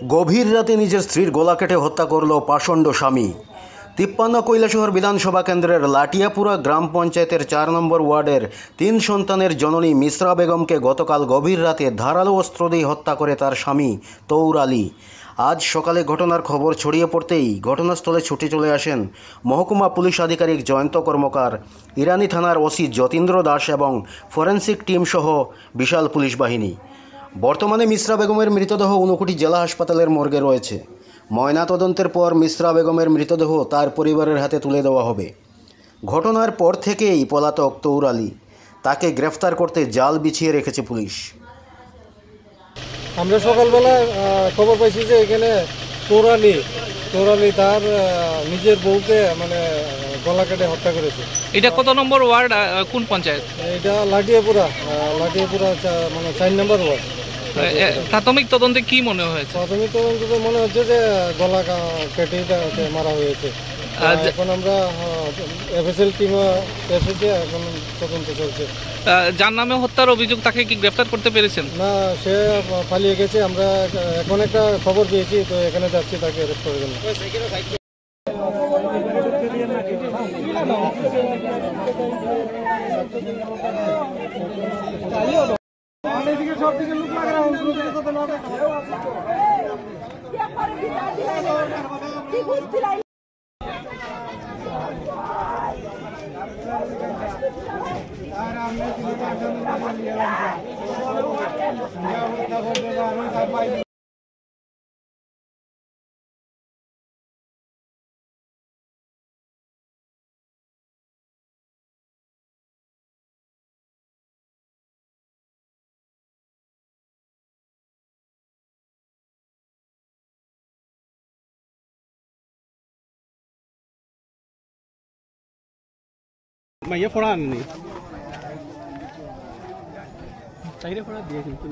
গভীর রাতে নিজের স্ত্রীর গলা কেটে হত্যা করল পাষণ্ড স্বামী। ৫৩ কৈলাসহর বিধানসভা কেন্দ্রের লাটিয়াপুরা গ্রাম পঞ্চায়েতের ৪ নম্বর ওয়ার্ডের ৩ সন্তানের জননী মিশ্রা বেগমকে গতকাল গভীর রাতে ধারালো অস্ত্র দিয়ে হত্যা করে তার স্বামী তৌর আলী। আজ সকালে ঘটনার খবর ছড়িয়ে পড়তেই ঘটনাস্থলে ছুটে চলে আসেন মহকুমা পুলিশ আধিকারিক জয়ন্ত কর্মকার, ইরানি থানার ওসি যতীন্দ্র দাস এবং ফরেন্সিক টিম সহ বিশাল পুলিশ বাহিনী। বর্তমানে মিশ্রা বেগমের মৃতদেহ ঊনকোটি জেলা হাসপাতালের মর্গে রয়েছে। ময়নাতদন্তের পর মিশ্রা বেগমের মৃতদেহ তার পরিবারের হাতে তুলে দেওয়া হবে। ঘটনার পর থেকেই পলাতক তৌর আলী, তাকে গ্রেফতার করতে জাল বিছিয়ে রেখেছে পুলিশ। আমরা সকালবেলা খবর পাইছি যে এখানে তৌর আলী তার নিজের বউকে গলা কেটে হত্যা করেছে। এটা কত নম্বর ওয়ার্ড, কোন পঞ্চায়েত? এটা লাটিয়াপুরা ৪ নম্বর ওয়ার্ড। প্রাথমিক তদন্তে কি মনে হয়েছে? প্রাথমিক তদন্তে মনে হচ্ছে যে গলা কেটে মারা হয়েছে। এখন আমরা এফএসএল টিম এসেছে, এখন তদন্ত চলছে। যার নামে হত্যার অভিযোগ, তাকে কি গ্রেফতার করতে পেরেছেন? না, সে পালিয়ে গেছে। আমরা এখন একটা খবর পেয়েছি, তো এখানে যাচ্ছি তাকে অ্যারেস্ট করার জন্য। মাইয়া ফোড়া আননি চাইরে ফোড়া দিয়ে কিন্তু